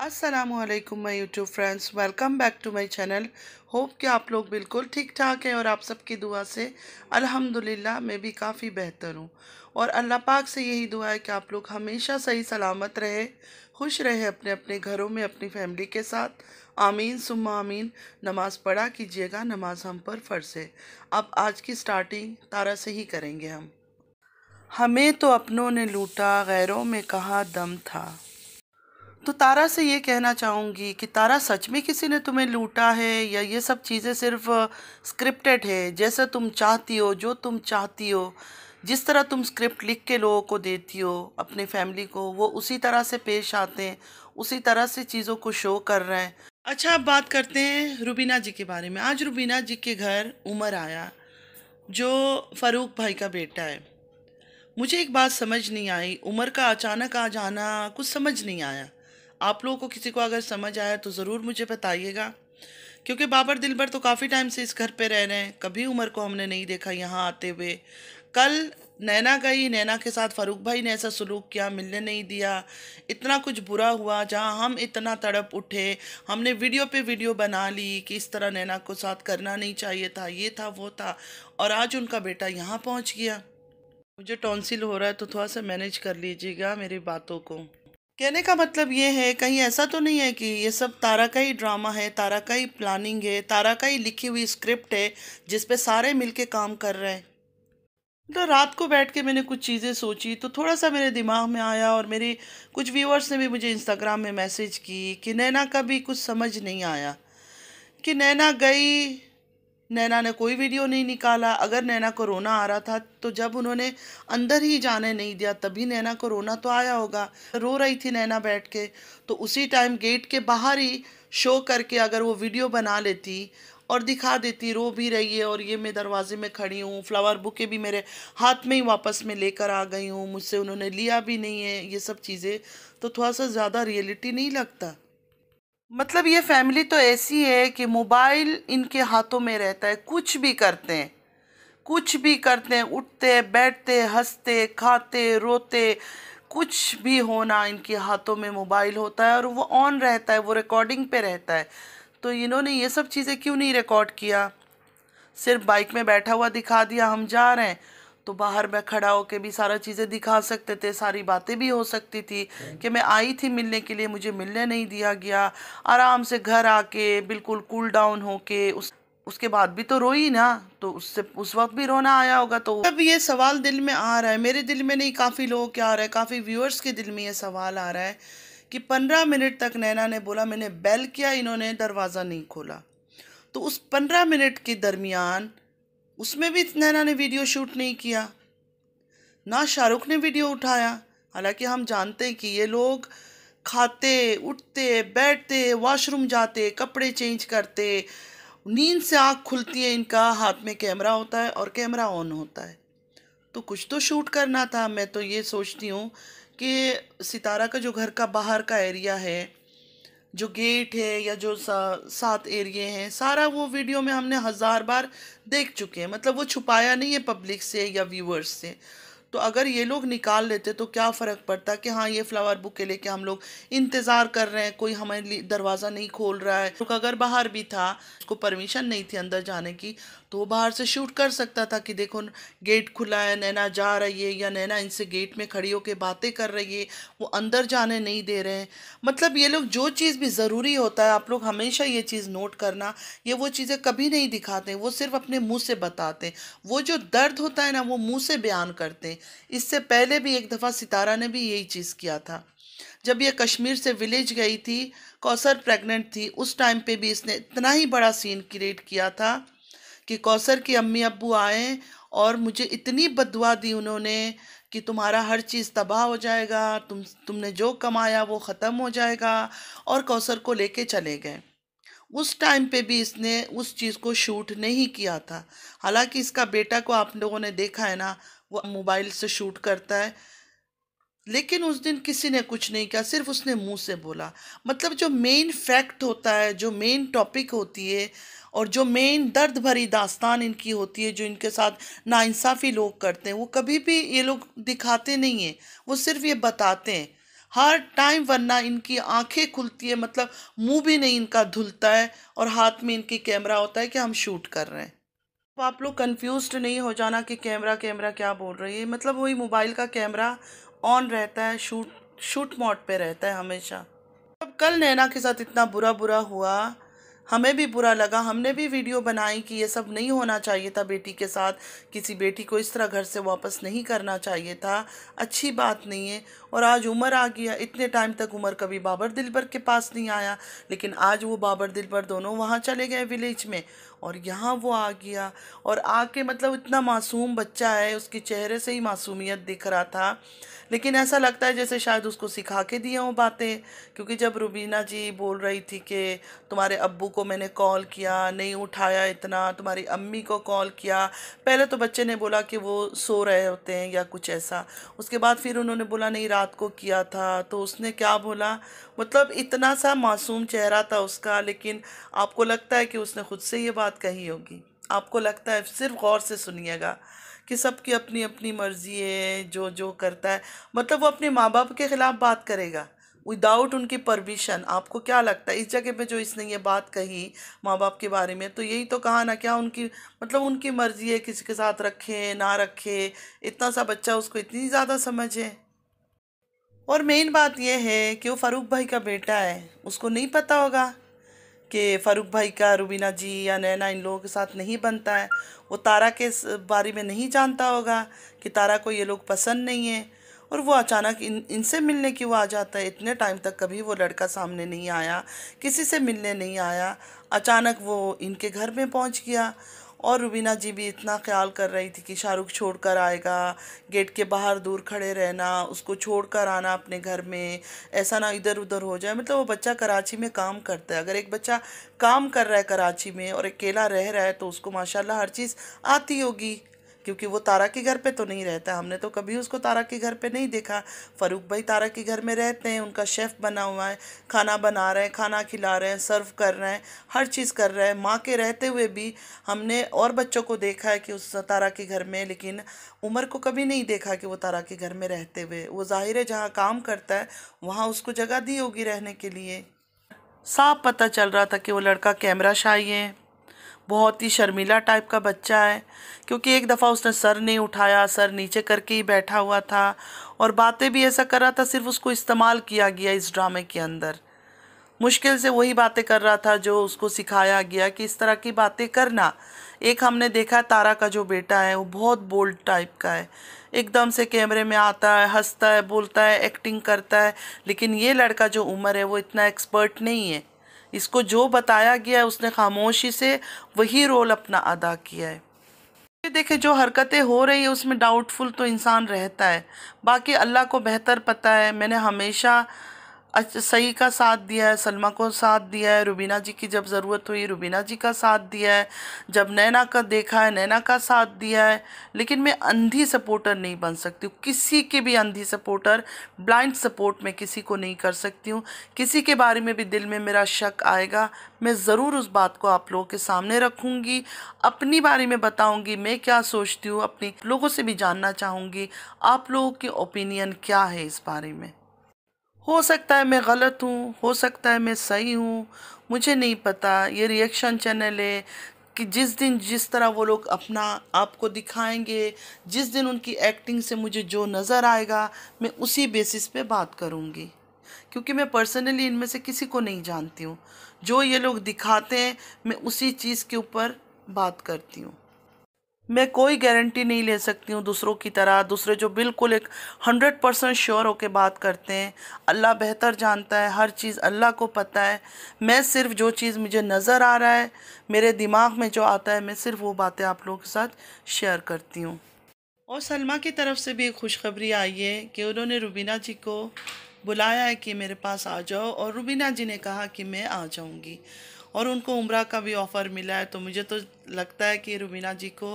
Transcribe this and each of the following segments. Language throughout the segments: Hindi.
अस्सलामुअलैकुम my YouTube friends, welcome back to my channel. Hope कि आप लोग बिल्कुल ठीक ठाक हैं और आप सबकी दुआ से अल्हम्दुलिल्लाह मैं भी काफ़ी बेहतर हूँ। और अल्लाह पाक से यही दुआ है कि आप लोग हमेशा सही सलामत रहे, खुश रहे अपने अपने घरों में अपनी फैमिली के साथ। आमीन सुम्मा आमीन। नमाज़ पढ़ा कीजिएगा, नमाज हम पर फ़र्ज़ है। अब आज की स्टार्टिंग तारा से ही करेंगे हम। हमें तो अपनों ने लूटा, गैरों में कहाँ दम था। तो तारा से ये कहना चाहूँगी कि तारा, सच में किसी ने तुम्हें लूटा है या ये सब चीज़ें सिर्फ स्क्रिप्टेड है? जैसा तुम चाहती हो, जो तुम चाहती हो, जिस तरह तुम स्क्रिप्ट लिख के लोगों को देती हो, अपनी फैमिली को, वो उसी तरह से पेश आते हैं, उसी तरह से चीज़ों को शो कर रहे हैं। अच्छा, अब बात करते हैं रुबीना जी के बारे में। आज रुबीना जी के घर उमर आया, जो फ़ारूक भाई का बेटा है। मुझे एक बात समझ नहीं आई, उमर का अचानक आ जाना कुछ समझ नहीं आया। आप लोगों को किसी को अगर समझ आया तो ज़रूर मुझे बताइएगा, क्योंकि बाबर दिलबर तो काफ़ी टाइम से इस घर पे रह रहे हैं, कभी उमर को हमने नहीं देखा यहाँ आते हुए। कल नैना गई, नैना के साथ फ़ारूक भाई ने ऐसा सलूक किया, मिलने नहीं दिया, इतना कुछ बुरा हुआ, जहाँ हम इतना तड़प उठे, हमने वीडियो पे वीडियो बना ली कि इस तरह नैना को साथ करना नहीं चाहिए था, ये था वो था, और आज उनका बेटा यहाँ पहुँच गया। मुझे टॉन्सिल हो रहा है तो थोड़ा सा मैनेज कर लीजिएगा मेरी बातों को। कहने का मतलब ये है, कहीं ऐसा तो नहीं है कि ये सब तारा का ही ड्रामा है, तारा का ही प्लानिंग है, तारा का ही लिखी हुई स्क्रिप्ट है जिस पे सारे मिलके काम कर रहे हैं। तो रात को बैठ के मैंने कुछ चीज़ें सोची तो थोड़ा सा मेरे दिमाग में आया, और मेरे कुछ व्यूअर्स ने भी मुझे इंस्टाग्राम में मैसेज की कि नैना का भी कुछ समझ नहीं आया कि नैना गई, नैना ने कोई वीडियो नहीं निकाला। अगर नैना को रोना आ रहा था तो जब उन्होंने अंदर ही जाने नहीं दिया तभी नैना को रोना तो आया होगा। रो रही थी नैना बैठ के, तो उसी टाइम गेट के बाहर ही शो करके अगर वो वीडियो बना लेती और दिखा देती रो भी रही है और ये मैं दरवाजे में खड़ी हूँ, फ्लावर बुके भी मेरे हाथ में ही वापस में लेकर आ गई हूँ, मुझसे उन्होंने लिया भी नहीं है, ये सब चीज़ें, तो थोड़ा सा ज़्यादा रियलिटी नहीं लगता? मतलब ये फैमिली तो ऐसी है कि मोबाइल इनके हाथों में रहता है, कुछ भी करते हैं, कुछ भी करते हैं, उठते बैठते हंसते खाते रोते, कुछ भी होना इनके हाथों में मोबाइल होता है और वो ऑन रहता है, वो रिकॉर्डिंग पे रहता है। तो इन्होंने ये सब चीज़ें क्यों नहीं रिकॉर्ड किया? सिर्फ बाइक में बैठा हुआ दिखा दिया हम जा रहे हैं, तो बाहर मैं खड़ा होके भी सारा चीज़ें दिखा सकते थे, सारी बातें भी हो सकती थी कि मैं आई थी मिलने के लिए, मुझे मिलने नहीं दिया गया। आराम से घर आके बिल्कुल कूल डाउन होके उसके बाद भी तो रोई ना, तो उससे उस वक्त भी रोना आया होगा। तो अब ये सवाल दिल में आ रहा है, मेरे दिल में नहीं, काफ़ी लोगों के आ रहा है, काफ़ी व्यूअर्स के दिल में ये सवाल आ रहा है कि 15 मिनट तक नैना ने बोला मैंने बेल किया, इन्होंने दरवाज़ा नहीं खोला। तो उस 15 मिनट के दरमियान उसमें भी नैना ने वीडियो शूट नहीं किया, ना शाहरुख ने वीडियो उठाया। हालांकि हम जानते हैं कि ये लोग खाते उठते बैठते वॉशरूम जाते कपड़े चेंज करते, नींद से आँख खुलती है इनका, हाथ में कैमरा होता है और कैमरा ऑन होता है, तो कुछ तो शूट करना था। मैं तो ये सोचती हूँ कि सितारा का जो घर का बाहर का एरिया है, जो गेट है या जो 7 एरिए हैं, सारा वो वीडियो में हमने 1000 बार देख चुके हैं। मतलब वो छुपाया नहीं है पब्लिक से या व्यूअर्स से। तो अगर ये लोग निकाल लेते तो क्या फ़र्क पड़ता कि हाँ ये फ्लावर बुके लेके हम लोग इंतज़ार कर रहे हैं, कोई हमारे लिए दरवाज़ा नहीं खोल रहा है। तो अगर बाहर भी था, उसको परमिशन नहीं थी अंदर जाने की, तो वो बाहर से शूट कर सकता था कि देखो गेट खुला है, नैना जा रही है, या नैना इनसे गेट में खड़ी होकर बातें कर रही है, वो अंदर जाने नहीं दे रहे हैं। मतलब ये लोग जो चीज़ भी ज़रूरी होता है, आप लोग हमेशा ये चीज़ नोट करना, ये वो चीज़ें कभी नहीं दिखाते हैं, वो सिर्फ अपने मुंह से बताते हैं। वो जो दर्द होता है ना, वो मुंह से बयान करते हैं। इससे पहले भी एक दफ़ा सितारा ने भी यही चीज़ किया था, जब ये कश्मीर से विलेज गई थी, कौसर प्रेग्नेंट थी, उस टाइम पे भी इसने इतना ही बड़ा सीन क्रिएट किया था कि कौसर की अम्मी अब्बू आए और मुझे इतनी बद्दुआ दी उन्होंने कि तुम्हारा हर चीज़ तबाह हो जाएगा, तुमने जो कमाया वो ख़त्म हो जाएगा, और कौसर को लेके चले गए। उस टाइम पे भी इसने उस चीज़ को शूट नहीं किया था। हालांकि इसका बेटा को आप लोगों ने देखा है ना, वो मोबाइल से शूट करता है, लेकिन उस दिन किसी ने कुछ नहीं किया, सिर्फ उसने मुंह से बोला। मतलब जो मेन फैक्ट होता है, जो मेन टॉपिक होती है, और जो मेन दर्द भरी दास्तान इनकी होती है, जो इनके साथ नाइंसाफ़ी लोग करते हैं, वो कभी भी ये लोग दिखाते नहीं हैं, वो सिर्फ ये बताते हैं। हर टाइम, वरना इनकी आंखें खुलती है, मतलब मुंह भी नहीं इनका धुलता है, और हाथ में इनकी कैमरा होता है कि हम शूट कर रहे हैं। तो आप लोग कंफ्यूज्ड नहीं हो जाना कि कैमरा कैमरा क्या बोल रही है, मतलब वही मोबाइल का कैमरा ऑन रहता है, शूट शूट मोड पे रहता है हमेशा। अब कल नैना के साथ इतना बुरा बुरा हुआ, हमें भी बुरा लगा, हमने भी वीडियो बनाई कि ये सब नहीं होना चाहिए था बेटी के साथ, किसी बेटी को इस तरह घर से वापस नहीं करना चाहिए था, अच्छी बात नहीं है। और आज उमर आ गया, इतने टाइम तक उमर कभी बाबर दिलबर के पास नहीं आया, लेकिन आज वो बाबर दिलबर दोनों वहाँ चले गए विलेज में, और यहाँ वो आ गया। और आके मतलब इतना मासूम बच्चा है, उसके चेहरे से ही मासूमियत दिख रहा था, लेकिन ऐसा लगता है जैसे शायद उसको सिखा के दिए हों बातें। क्योंकि जब रुबीना जी बोल रही थी कि तुम्हारे अब्बू को मैंने कॉल किया, नहीं उठाया, इतना तुम्हारी अम्मी को कॉल किया, पहले तो बच्चे ने बोला कि वो सो रहे होते हैं या कुछ ऐसा, उसके बाद फिर उन्होंने बोला नहीं रात को किया था, तो उसने क्या बोला, मतलब इतना सा मासूम चेहरा था उसका, लेकिन आपको लगता है कि उसने खुद से ये बात कही होगी। आपको लगता है, सिर्फ गौर से सुनिएगा कि सबकी अपनी अपनी मर्जी है, जो जो करता है, मतलब वो अपने माँ बाप के खिलाफ बात करेगा विदाउट उनकी परमिशन। आपको क्या लगता है इस जगह पे जो इसने ये बात कही माँ बाप के बारे में, तो यही तो कहा ना, क्या उनकी मतलब उनकी मर्जी है, किसी के साथ रखे ना रखे, इतना सा बच्चा, उसको इतनी ज़्यादा समझ है। और मेन बात यह है कि वो फारूक भाई का बेटा है, उसको नहीं पता होगा कि फ़ारूक भाई का रुबीना जी या नैना इन लोगों के साथ नहीं बनता है। वो तारा के बारे में नहीं जानता होगा कि तारा को ये लोग पसंद नहीं है, और वो अचानक इनसे मिलने क्यों आ जाता है। इतने टाइम तक कभी वो लड़का सामने नहीं आया, किसी से मिलने नहीं आया, अचानक वो इनके घर में पहुंच गया। और रुबीना जी भी इतना ख्याल कर रही थी कि शाहरुख छोड़ कर आएगा, गेट के बाहर दूर खड़े रहना, उसको छोड़ कर आना अपने घर में, ऐसा ना इधर उधर हो जाए। मतलब वो बच्चा कराची में काम करता है, अगर एक बच्चा काम कर रहा है कराची में और अकेला रह रहा है तो उसको माशाल्लाह हर चीज़ आती होगी, क्योंकि वो तारा के घर पे तो नहीं रहता। हमने तो कभी उसको तारा के घर पे नहीं देखा। फ़ारूक भाई तारा के घर में रहते हैं, उनका शेफ़ बना हुआ है, खाना बना रहे हैं, खाना खिला रहे हैं, सर्व कर रहे हैं, हर चीज़ कर रहे हैं। माँ के रहते हुए भी हमने और बच्चों को देखा है कि उस तारा के घर में, लेकिन उमर को कभी नहीं देखा कि वो तारा के घर में रहते हुए। वो ज़ाहिर है जहाँ काम करता है वहाँ उसको जगह दी होगी रहने के लिए। साफ पता चल रहा था कि वो लड़का कैमरा शाई है, बहुत ही शर्मीला टाइप का बच्चा है, क्योंकि एक दफ़ा उसने सर नहीं उठाया, सर नीचे करके ही बैठा हुआ था, और बातें भी ऐसा कर रहा था, सिर्फ उसको इस्तेमाल किया गया इस ड्रामे के अंदर। मुश्किल से वही बातें कर रहा था जो उसको सिखाया गया कि इस तरह की बातें करना। एक हमने देखा तारा का जो बेटा है वो बहुत बोल्ड टाइप का है, एकदम से कैमरे में आता है, हंसता है, बोलता है, एक्टिंग करता है, लेकिन ये लड़का जो उमर है वो इतना एक्सपर्ट नहीं है। इसको जो बताया गया है उसने खामोशी से वही रोल अपना अदा किया है। ये देखे जो हरकतें हो रही है उसमें डाउटफुल तो इंसान रहता है, बाकी अल्लाह को बेहतर पता है। मैंने हमेशा सही का साथ दिया है, सलमा को साथ दिया है, रुबीना जी की जब ज़रूरत हुई रुबीना जी का साथ दिया है, जब नैना का देखा है नैना का साथ दिया है। लेकिन मैं अंधी सपोर्टर नहीं बन सकती हूँ, किसी के भी अंधी सपोर्टर, ब्लाइंड सपोर्ट मैं किसी को नहीं कर सकती हूँ। किसी के बारे में भी दिल में मेरा शक आएगा, मैं ज़रूर उस बात को आप लोगों के सामने रखूँगी, अपनी बारे में बताऊँगी मैं क्या सोचती हूँ, अपनी लोगों से भी जानना चाहूँगी आप लोगों की ओपिनियन क्या है इस बारे में। हो सकता है मैं गलत हूँ, हो सकता है मैं सही हूँ, मुझे नहीं पता। ये रिएक्शन चैनल है कि जिस दिन जिस तरह वो लोग अपना आपको दिखाएंगे, जिस दिन उनकी एक्टिंग से मुझे जो नज़र आएगा मैं उसी बेसिस पे बात करूँगी, क्योंकि मैं पर्सनली इनमें से किसी को नहीं जानती हूँ। जो ये लोग दिखाते हैं मैं उसी चीज़ के ऊपर बात करती हूँ। मैं कोई गारंटी नहीं ले सकती हूँ दूसरों की तरह, दूसरे जो बिल्कुल एक 100% श्योर होके बात करते हैं। अल्लाह बेहतर जानता है, हर चीज़ अल्लाह को पता है। मैं सिर्फ जो चीज़ मुझे नज़र आ रहा है, मेरे दिमाग में जो आता है, मैं सिर्फ वो बातें आप लोगों के साथ शेयर करती हूँ। और सलमा की तरफ से भी एक खुशखबरी आई है कि उन्होंने रुबीना जी को बुलाया है कि मेरे पास आ जाओ, और रुबीना जी ने कहा कि मैं आ जाऊंगी, और उनको उम्रा का भी ऑफ़र मिला है। तो मुझे तो लगता है कि रुबीना जी को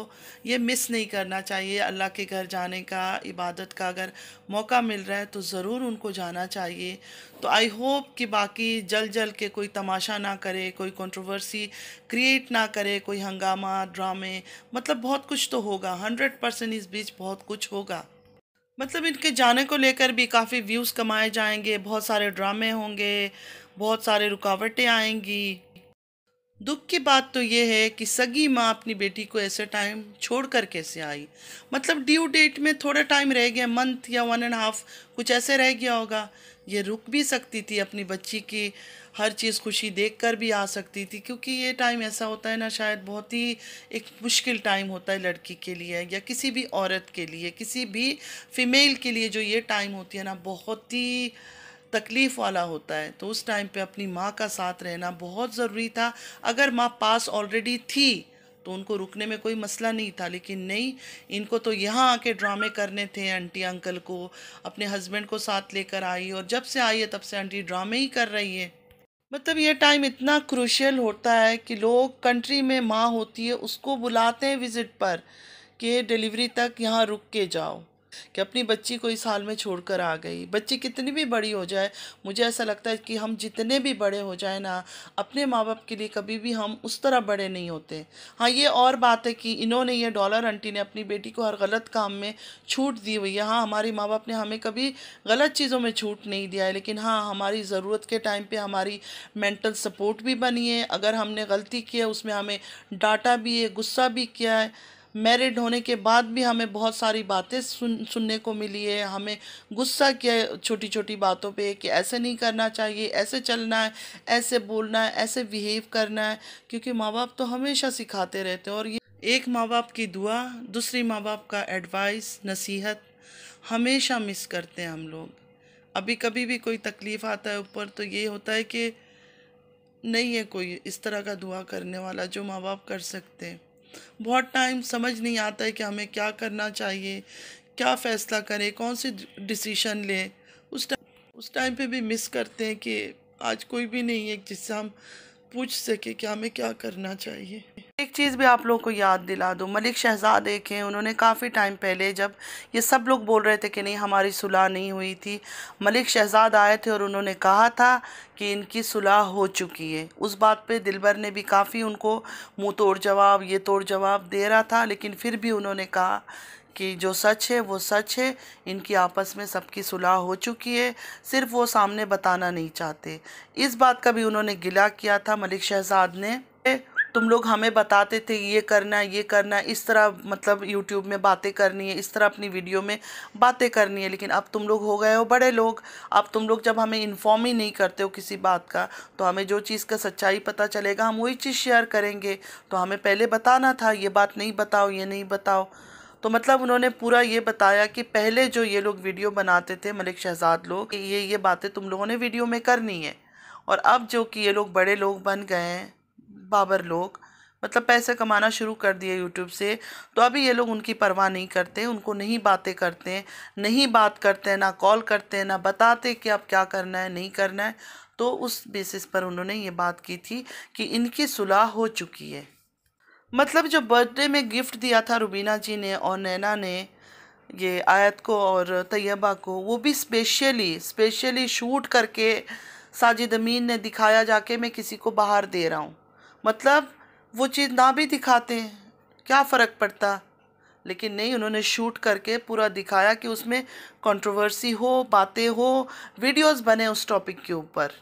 ये मिस नहीं करना चाहिए, अल्लाह के घर जाने का, इबादत का अगर मौका मिल रहा है तो ज़रूर उनको जाना चाहिए। तो आई होप कि बाकी जल जल के कोई तमाशा ना करे, कोई कंट्रोवर्सी क्रिएट ना करे, कोई हंगामा ड्रामे, मतलब बहुत कुछ तो होगा, 100% इस बीच बहुत कुछ होगा। मतलब इनके जाने को लेकर भी काफ़ी व्यूज़ कमाए जाएंगे, बहुत सारे ड्रामे होंगे, बहुत सारे रुकावटें आएंगी। दुख की बात तो ये है कि सगी माँ अपनी बेटी को ऐसे टाइम छोड़कर कैसे आई। मतलब ड्यू डेट में थोड़ा टाइम रह गया, मंथ या 1.5 कुछ ऐसे रह गया होगा। ये रुक भी सकती थी, अपनी बच्ची की हर चीज़ खुशी देखकर भी आ सकती थी, क्योंकि ये टाइम ऐसा होता है ना, शायद बहुत ही एक मुश्किल टाइम होता है लड़की के लिए या किसी भी औरत के लिए, किसी भी फीमेल के लिए। जो ये टाइम होती है ना, बहुत ही तकलीफ़ वाला होता है। तो उस टाइम पे अपनी माँ का साथ रहना बहुत ज़रूरी था। अगर माँ पास ऑलरेडी थी तो उनको रुकने में कोई मसला नहीं था, लेकिन नहीं, इनको तो यहाँ आके ड्रामे करने थे। आंटी अंकल को, अपने हस्बैंड को साथ लेकर आई, और जब से आई है तब से आंटी ड्रामे ही कर रही है। मतलब ये टाइम इतना क्रूशियल होता है कि लोग, कंट्री में माँ होती है उसको बुलाते हैं विज़िट पर कि डिलीवरी तक यहाँ रुक के जाओ, कि अपनी बच्ची को इस हाल में छोड़कर आ गई। बच्ची कितनी भी बड़ी हो जाए, मुझे ऐसा लगता है कि हम जितने भी बड़े हो जाए ना, अपने माँ बाप के लिए कभी भी हम उस तरह बड़े नहीं होते। हाँ, ये और बात है कि इन्होंने, ये डॉलर आंटी ने अपनी बेटी को हर गलत काम में छूट दी हुई है। हाँ, हमारी माँ बाप ने हमें कभी गलत चीज़ों में छूट नहीं दिया है, लेकिन हाँ, हमारी ज़रूरत के टाइम पे हमारी मेंटल सपोर्ट भी बनी है। अगर हमने गलती की है उसमें हमें डांटा भी है, गुस्सा भी किया है। मैरिड होने के बाद भी हमें बहुत सारी बातें सुनने को मिली है। हमें गुस्सा किया है छोटी छोटी बातों पे कि ऐसे नहीं करना चाहिए, ऐसे चलना है, ऐसे बोलना है, ऐसे बिहेव करना है। क्योंकि माँ बाप तो हमेशा सिखाते रहते हैं, और ये एक माँ बाप की दुआ, दूसरी माँ बाप का एडवाइस, नसीहत हमेशा मिस करते हैं हम लोग। अभी कभी भी कोई तकलीफ़ आता है ऊपर, तो ये होता है कि नहीं है कोई इस तरह का दुआ करने वाला जो माँ बाप कर सकते हैं। बहुत टाइम समझ नहीं आता है कि हमें क्या करना चाहिए, क्या फ़ैसला करें, कौन सी डिसीशन लें। उस टाइम पे भी मिस करते हैं कि आज कोई भी नहीं है जिससे हम पूछ सके कि हमें क्या करना चाहिए। एक चीज़ भी आप लोगों को याद दिला दूँ, मलिक शहजाद एक हैं, उन्होंने काफ़ी टाइम पहले, जब ये सब लोग बोल रहे थे कि नहीं हमारी सुलह नहीं हुई थी, मलिक शहजाद आए थे और उन्होंने कहा था कि इनकी सुलह हो चुकी है। उस बात पे दिलबर ने भी काफ़ी उनको मुंह तोड़ जवाब, ये तोड़ जवाब दे रहा था, लेकिन फिर भी उन्होंने कहा कि जो सच है वो सच है, इनकी आपस में सबकी सुलह हो चुकी है, सिर्फ वो सामने बताना नहीं चाहते। इस बात का भी उन्होंने गिला किया था मलिक शहजाद ने। तुम लोग हमें बताते थे ये करना है, ये करना है, इस तरह मतलब यूट्यूब में बातें करनी है, इस तरह अपनी वीडियो में बातें करनी है, लेकिन अब तुम लोग हो गए हो बड़े लोग। अब तुम लोग जब हमें इन्फॉर्म ही नहीं करते हो किसी बात का, तो हमें जो चीज़ का सच्चाई पता चलेगा हम वही चीज़ शेयर करेंगे। तो हमें पहले बताना था, ये बात नहीं बताओ, ये नहीं बताओ। तो मतलब उन्होंने पूरा ये बताया कि पहले जो ये लोग वीडियो बनाते थे मलिक शहजाद लोग, ये बातें तुम लोगों ने वीडियो में करनी है। और अब जो कि ये लोग बड़े लोग बन गए हैं, बाबर लोग, मतलब पैसे कमाना शुरू कर दिए यूट्यूब से, तो अभी ये लोग उनकी परवाह नहीं करते, उनको नहीं बातें करते हैं, नहीं बात करते हैं, ना कॉल करते हैं, ना बताते कि अब क्या करना है, नहीं करना है। तो उस बेसिस पर उन्होंने ये बात की थी कि इनकी सुलह हो चुकी है। मतलब जो बर्थडे में गिफ्ट दिया था रुबीना जी ने और नैना ने, ये आयत को और तैयबा को, वो भी स्पेशली शूट करके साजिद अमीन ने दिखाया जाके मैं किसी को बाहर दे रहा हूँ। मतलब वो चीज़ ना भी दिखाते हैं क्या फ़र्क पड़ता, लेकिन नहीं, उन्होंने शूट करके पूरा दिखाया कि उसमें कंट्रोवर्सी हो, बातें हो, वीडियोस बने उस टॉपिक के ऊपर।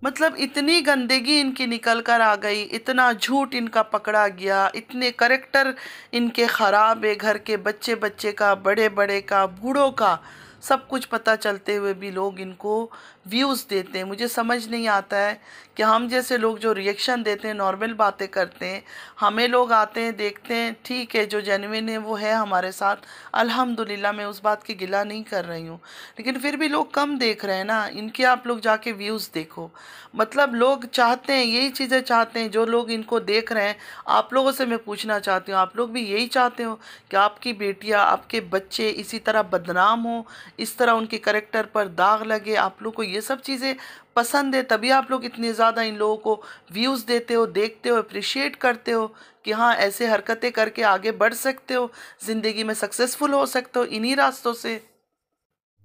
मतलब इतनी गंदगी इनकी निकल कर आ गई, इतना झूठ इनका पकड़ा गया, इतने करेक्टर इनके ख़राब है, घर के बच्चे बच्चे का, बड़े बड़े का, बूढ़ों का, सब कुछ पता चलते हुए भी लोग इनको व्यूज़ देते हैं। मुझे समझ नहीं आता है कि हम जैसे लोग जो रिएक्शन देते हैं, नॉर्मल बातें करते हैं, हमें लोग आते हैं, देखते हैं, ठीक है, जो जेन्युइन है वो है हमारे साथ, अल्हम्दुलिल्लाह, मैं उस बात की गिला नहीं कर रही हूँ, लेकिन फिर भी लोग कम देख रहे हैं ना इनके। आप लोग जाके व्यूज़ देखो। मतलब लोग चाहते हैं, यही चीज़ें चाहते हैं, जो लोग इनको देख रहे हैं। आप लोगों से मैं पूछना चाहती हूँ, आप लोग भी यही चाहते हो कि आपकी बेटियाँ, आपके बच्चे इसी तरह बदनाम हो, इस तरह उनके करेक्टर पर दाग लगे? आप लोग को ये सब चीज़ें पसंद है, तभी आप लोग इतने ज़्यादा इन लोगों को व्यूज़ देते हो, देखते हो, अप्रिशिएट करते हो कि हाँ ऐसे हरकतें करके आगे बढ़ सकते हो, ज़िंदगी में सक्सेसफुल हो सकते हो इन्हीं रास्तों से।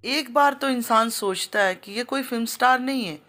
एक बार तो इंसान सोचता है कि ये कोई फिल्म स्टार नहीं है,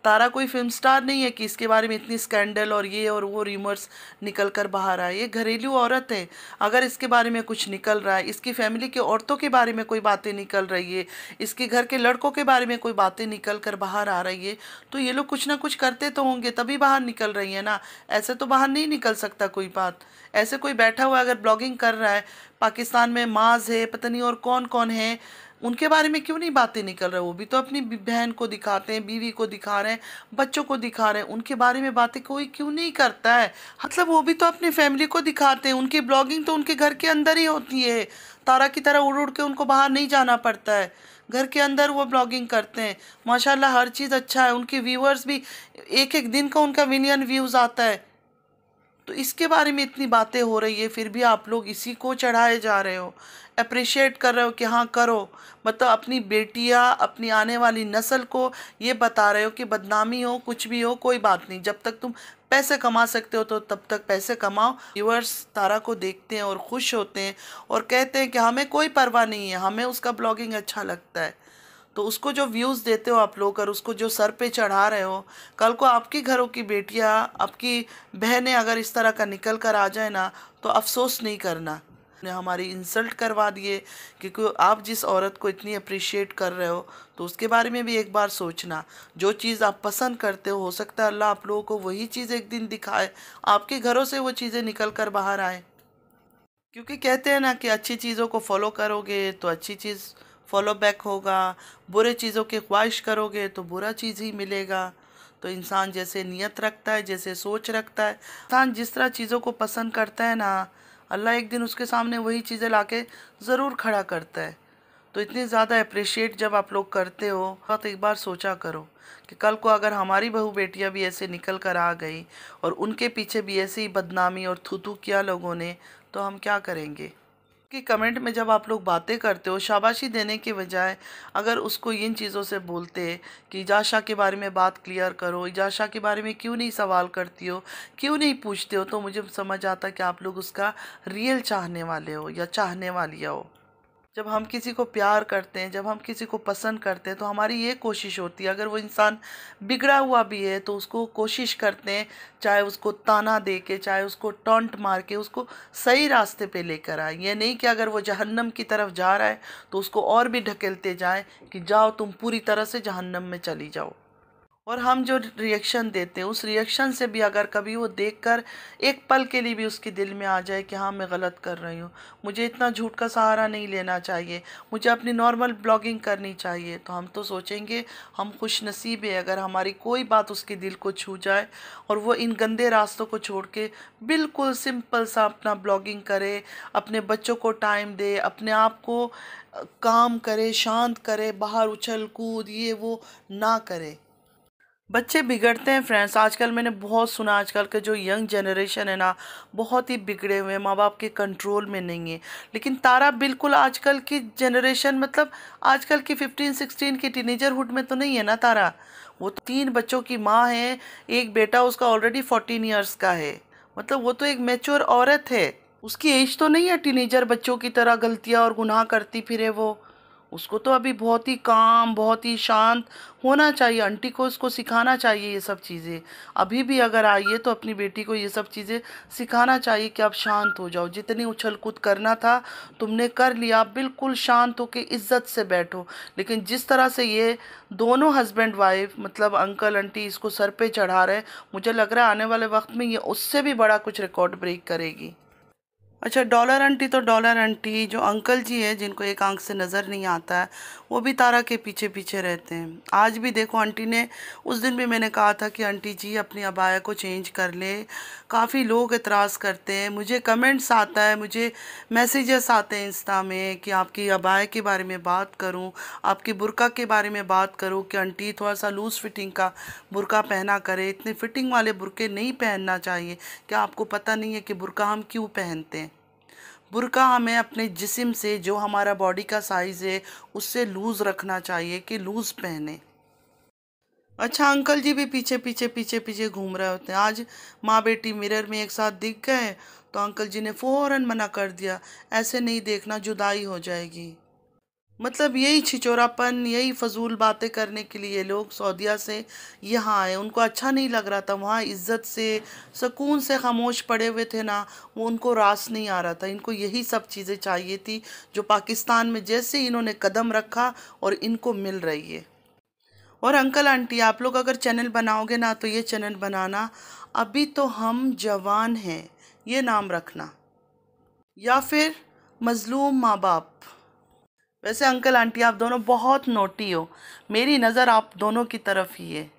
तारा कोई फिल्म स्टार नहीं है कि इसके बारे में इतनी स्कैंडल और ये और वो र्यूमर्स निकल कर बाहर आए। ये घरेलू औरत है, अगर इसके बारे में कुछ निकल रहा है, इसकी फैमिली के औरतों के बारे में कोई बातें निकल रही है, इसके घर के लड़कों के बारे में कोई बातें निकल कर बाहर आ रही है, तो ये लोग कुछ ना कुछ करते तो होंगे, तभी बाहर निकल रही है ना। ऐसे तो बाहर नहीं निकल सकता कोई बात। ऐसे कोई बैठा हुआ अगर ब्लॉगिंग कर रहा है, पाकिस्तान में माज है, पता नहीं और कौन कौन है, उनके बारे में क्यों नहीं बातें निकल रहा है? वो भी तो अपनी बहन को दिखाते हैं, बीवी को दिखा रहे हैं, बच्चों को दिखा रहे हैं, उनके बारे में बातें कोई क्यों नहीं करता है? मतलब वो भी तो अपनी फैमिली को दिखाते हैं, उनकी ब्लॉगिंग तो उनके घर के अंदर ही होती है। तारा की तरह उड़ उड़ के उनको बाहर नहीं जाना पड़ता है, घर के अंदर वो ब्लॉगिंग करते हैं। माशाल्लाह हर चीज़ अच्छा है, उनके व्यूअर्स भी एक एक दिन का उनका मिलियन व्यूज़ आता है। तो इसके बारे में इतनी बातें हो रही है, फिर भी आप लोग इसी को चढ़ाए जा रहे हो, अप्रिशिएट कर रहे हो कि हाँ करो। मतलब अपनी बेटियाँ, अपनी आने वाली नस्ल को ये बता रहे हो कि बदनामी हो, कुछ भी हो, कोई बात नहीं, जब तक तुम पैसे कमा सकते हो तो तब तक पैसे कमाओ। व्यूअर्स तारा को देखते हैं और खुश होते हैं और कहते हैं कि हमें कोई परवाह नहीं है, हमें उसका ब्लॉगिंग अच्छा लगता है। तो उसको जो व्यूज़ देते हो आप लोग और उसको जो सर पे चढ़ा रहे हो, कल को आपके घरों की बेटियां, आपकी बहनें अगर इस तरह का निकल कर आ जाए ना, तो अफसोस नहीं करना। ने हमारी इंसल्ट करवा दिए, क्योंकि आप जिस औरत को इतनी अप्रिशिएट कर रहे हो तो उसके बारे में भी एक बार सोचना। जो चीज़ आप पसंद करते हो सकता है अल्लाह आप लोगों को वही चीज़ एक दिन दिखाए, आपके घरों से वो चीज़ें निकल कर बाहर आए। क्योंकि कहते हैं ना कि अच्छी चीज़ों को फॉलो करोगे तो अच्छी चीज़ फॉलो बैक होगा, बुरे चीज़ों की ख्वाहिश करोगे तो बुरा चीज़ ही मिलेगा। तो इंसान जैसे नियत रखता है, जैसे सोच रखता है, इंसान जिस तरह चीज़ों को पसंद करता है ना, अल्लाह एक दिन उसके सामने वही चीज़ें लाके ज़रूर खड़ा करता है। तो इतनी ज़्यादा अप्रिशिएट जब आप लोग करते हो तो एक बार सोचा करो कि कल को अगर हमारी बहू बेटियां भी ऐसे निकल कर आ गई और उनके पीछे भी ऐसे ही बदनामी और थू थू किया लोगों ने, तो हम क्या करेंगे? कि कमेंट में जब आप लोग बातें करते हो, शाबाशी देने के बजाय अगर उसको इन चीज़ों से बोलते कि इजाशा के बारे में बात क्लियर करो, इजाशा के बारे में क्यों नहीं सवाल करती हो, क्यों नहीं पूछते हो, तो मुझे समझ आता कि आप लोग उसका रियल चाहने वाले हो या चाहने वालिया हो। जब हम किसी को प्यार करते हैं, जब हम किसी को पसंद करते हैं, तो हमारी ये कोशिश होती है, अगर वो इंसान बिगड़ा हुआ भी है तो उसको कोशिश करते हैं, चाहे उसको ताना दे के, चाहे उसको टॉन्ट मार के उसको सही रास्ते पे लेकर आए। ये नहीं कि अगर वो जहन्नम की तरफ जा रहा है तो उसको और भी ढकेलते जाएं कि जाओ तुम पूरी तरह से जहन्नम में चली जाओ। और हम जो रिएक्शन देते हैं, उस रिएक्शन से भी अगर कभी वो देखकर एक पल के लिए भी उसके दिल में आ जाए कि हाँ मैं गलत कर रही हूँ, मुझे इतना झूठ का सहारा नहीं लेना चाहिए, मुझे अपनी नॉर्मल ब्लॉगिंग करनी चाहिए, तो हम तो सोचेंगे हम खुश नसीब है अगर हमारी कोई बात उसके दिल को छू जाए और वो इन गंदे रास्तों को छोड़ के बिल्कुल सिंपल सा अपना ब्लॉगिंग करे, अपने बच्चों को टाइम दे, अपने आप को काम करे, शांत करे, बाहर उछल कूद ये वो ना करे। बच्चे बिगड़ते हैं फ्रेंड्स, आजकल मैंने बहुत सुना, आजकल के जो यंग जनरेशन है ना, बहुत ही बिगड़े हुए हैं, माँ बाप के कंट्रोल में नहीं है। लेकिन तारा बिल्कुल आजकल की जनरेशन, मतलब आजकल की 15-16 की टीनेजरहुड में तो नहीं है ना तारा। वो तो 3 बच्चों की माँ है, एक बेटा उसका ऑलरेडी 14 ईयर्स का है, मतलब वो तो एक मैच्योर औरत है। उसकी एज तो नहीं है टीनेजर बच्चों की तरह गलतियाँ और गुनाह करती फिरे वो। उसको तो अभी बहुत ही काम, बहुत ही शांत होना चाहिए। आंटी को उसको सिखाना चाहिए ये सब चीज़ें। अभी भी अगर आइए तो अपनी बेटी को ये सब चीज़ें सिखाना चाहिए कि आप शांत हो जाओ, जितनी उछल कूद करना था तुमने कर लिया, आप बिल्कुल शांत होकर इज्जत से बैठो। लेकिन जिस तरह से ये दोनों हस्बैंड वाइफ, मतलब अंकल आंटी, इसको सर पे चढ़ा रहे, मुझे लग रहा है आने वाले वक्त में ये उससे भी बड़ा कुछ रिकॉर्ड ब्रेक करेगी। अच्छा, डॉलर आंटी तो डॉलर आंटी, जो अंकल जी है जिनको एक आंख से नज़र नहीं आता है, वो भी तारा के पीछे पीछे रहते हैं। आज भी देखो आंटी ने, उस दिन भी मैंने कहा था कि आंटी जी अपनी अबाया को चेंज कर ले। काफ़ी लोग एतराज़ करते हैं, मुझे कमेंट्स आता है, मुझे मैसेजेस आते हैं इंस्टा में कि आपकी अबाया के बारे में बात करूं, आपकी बुर्का के बारे में बात करूं कि आंटी थोड़ा सा लूज़ फिटिंग का बुर्का पहना करे, इतने फिटिंग वाले बुरके नहीं पहनना चाहिए। क्या आपको पता नहीं है कि बुर्का हम क्यों पहनते हैं? बुर्का हमें अपने जिस्म से, जो हमारा बॉडी का साइज़ है, उससे लूज़ रखना चाहिए कि लूज़ पहने। अच्छा, अंकल जी भी पीछे पीछे पीछे पीछे घूम रहे होते हैं। आज माँ बेटी मिरर में एक साथ दिख गए तो अंकल जी ने फ़ौरन मना कर दिया, ऐसे नहीं देखना, जुदाई हो जाएगी। मतलब यही छिचोरापन, यही फजूल बातें करने के लिए लोग सऊदीया से यहाँ आए। उनको अच्छा नहीं लग रहा था, वहाँ इज्जत से सुकून से खामोश पड़े हुए थे ना, वो उनको रास नहीं आ रहा था। इनको यही सब चीज़ें चाहिए थी जो पाकिस्तान में जैसे इन्होंने कदम रखा और इनको मिल रही है। और अंकल आंटी, आप लोग अगर चैनल बनाओगे ना तो ये चैनल बनाना अभी तो हम जवान हैं ये नाम रखना, या फिर मजलूम माँ बाप। वैसे अंकल आंटी आप दोनों बहुत नोटी हो, मेरी नज़र आप दोनों की तरफ ही है।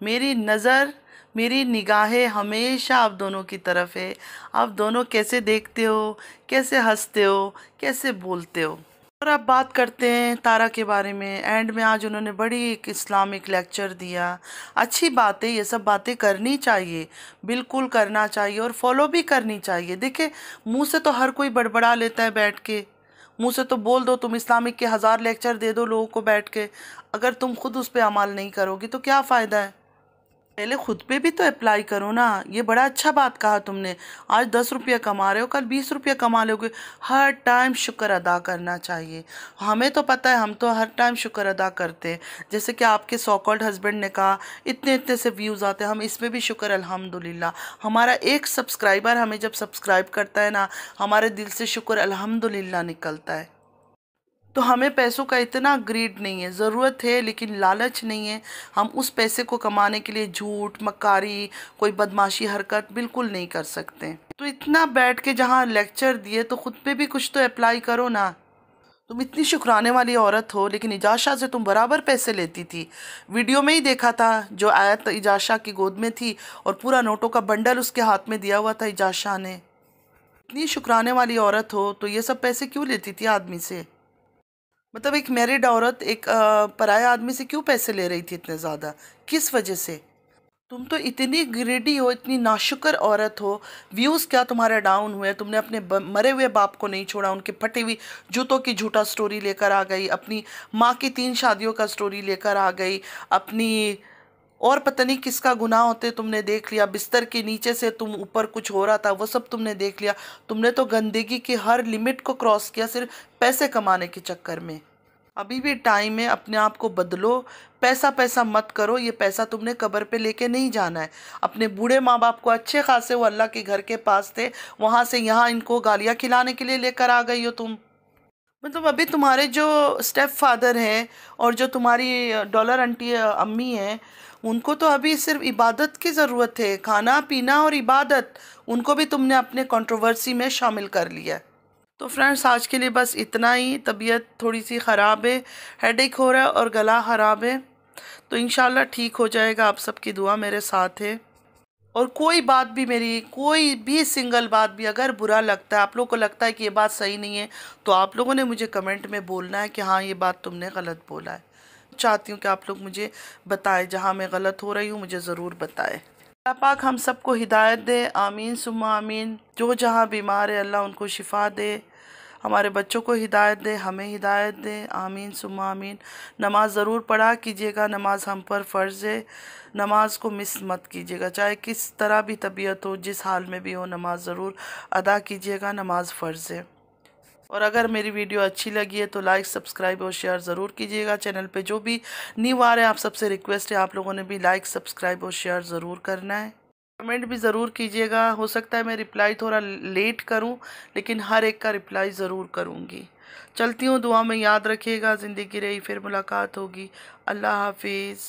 मेरी नज़र, मेरी निगाहें हमेशा आप दोनों की तरफ है। आप दोनों कैसे देखते हो, कैसे हंसते हो, कैसे बोलते हो। और अब बात करते हैं तारा के बारे में। एंड में आज उन्होंने बड़ी एक इस्लामिक लेक्चर दिया। अच्छी बात है, ये सब बातें करनी चाहिए, बिल्कुल करना चाहिए और फॉलो भी करनी चाहिए। देखिए, मुंह से तो हर कोई बड़बड़ा लेता है बैठ के, मुंह से तो बोल दो तुम इस्लामिक के 1000 लेक्चर दे दो लोगों को बैठ के, अगर तुम खुद उस पर अमल नहीं करोगी तो क्या फ़ायदा है। पहले खुद पे भी तो अप्लाई करो ना। ये बड़ा अच्छा बात कहा तुमने, आज 10 रुपया कमा रहे हो, कल 20 रुपया कमा लोगे। हर टाइम शुक्र अदा करना चाहिए। हमें तो पता है, हम तो हर टाइम शुक्र अदा करते हैं। जैसे कि आपके सो कॉल्ड हस्बैंड ने कहा इतने इतने से व्यूज़ आते हैं, हम इसमें भी शुक्र अल्हम्दुलिल्लाह। हमारा एक सब्सक्राइबर हमें जब सब्सक्राइब करता है ना, हमारे दिल से शुक्र अल्हम्दुलिल्लाह निकलता है। तो हमें पैसों का इतना ग्रीड नहीं है, ज़रूरत है लेकिन लालच नहीं है। हम उस पैसे को कमाने के लिए झूठ, मक्कारी, कोई बदमाशी हरकत बिल्कुल नहीं कर सकते। तो इतना बैठ के जहाँ लेक्चर दिए तो खुद पे भी कुछ तो अप्लाई करो ना। तुम इतनी शुक्राने वाली औरत हो, लेकिन इजाशा से तुम बराबर पैसे लेती थी। वीडियो में ही देखा था, जो आयत इजाशा की गोद में थी और पूरा नोटों का बंडल उसके हाथ में दिया हुआ था इजाशा ने। इतनी शुक्राने वाली औरत हो तो ये सब पैसे क्यों लेती थी आदमी से। मतलब एक मैरिड औरत एक पराया आदमी से क्यों पैसे ले रही थी इतने ज़्यादा, किस वजह से। तुम तो इतनी ग्रेडी हो, इतनी नाशुक्र औरत हो। व्यूज़ क्या तुम्हारे डाउन हुए, तुमने अपने मरे हुए बाप को नहीं छोड़ा, उनके फटी हुई जूतों की झूठा स्टोरी लेकर आ गई, अपनी माँ की 3 शादियों का स्टोरी लेकर आ गई, अपनी और पता नहीं किसका गुनाह होते तुमने देख लिया। बिस्तर के नीचे से तुम ऊपर कुछ हो रहा था वो सब तुमने देख लिया। तुमने तो गंदगी की हर लिमिट को क्रॉस किया सिर्फ पैसे कमाने के चक्कर में। अभी भी टाइम है, अपने आप को बदलो। पैसा पैसा मत करो, ये पैसा तुमने कब्र पे लेके नहीं जाना है। अपने बूढ़े माँ बाप को अच्छे खासे, वो अल्लाह के घर के पास थे, वहां से यहाँ इनको गालियाँ खिलाने के लिए लेकर आ गई हो तुम। मतलब अभी तुम्हारे जो स्टेप फादर हैं और जो तुम्हारी डॉलर आंटी अम्मी हैं, उनको तो अभी सिर्फ इबादत की ज़रूरत है, खाना पीना और इबादत। उनको भी तुमने अपने कंट्रोवर्सी में शामिल कर लिया है। तो फ्रेंड्स, आज के लिए बस इतना ही। तबीयत थोड़ी सी ख़राब है, हेडेक हो रहा है और गला ख़राब है, तो इंशाल्लाह ठीक हो जाएगा। आप सबकी दुआ मेरे साथ है। और कोई बात भी, मेरी कोई भी सिंगल बात भी अगर बुरा लगता है, आप लोगों को लगता है कि ये बात सही नहीं है, तो आप लोगों ने मुझे कमेंट में बोलना है कि हाँ ये बात तुमने गलत बोला है। चाहती हूँ कि आप लोग मुझे बताएं, जहाँ मैं गलत हो रही हूँ मुझे ज़रूर बताएं। अल्लाह पाक हम सबको हिदायत दे, आमीन सुम्मा आमीन। जो जहाँ बीमार है अल्लाह उनको शिफा दे, हमारे बच्चों को हिदायत दे, हमें हिदायत दे, आमीन सुम्मा आमीन। नमाज़ ज़रूर पढ़ा कीजिएगा, नमाज हम पर फ़र्ज़ है। नमाज को मिस मत कीजिएगा, चाहे किस तरह भी तबीयत हो, जिस हाल में भी हो, नमाज ज़रूर अदा कीजिएगा, नमाज फ़र्ज़ है। और अगर मेरी वीडियो अच्छी लगी है तो लाइक, सब्सक्राइब और शेयर ज़रूर कीजिएगा। चैनल पे जो भी न्यू आ रहे हैं, आप सबसे रिक्वेस्ट है, आप लोगों ने भी लाइक, सब्सक्राइब और शेयर ज़रूर करना है। कमेंट भी ज़रूर कीजिएगा। हो सकता है मैं रिप्लाई थोड़ा लेट करूं, लेकिन हर एक का रिप्लाई ज़रूर करूंगी। चलती हूँ, दुआ में याद रखिएगा। ज़िंदगी रही फिर मुलाकात होगी। अल्लाह हाफिज़।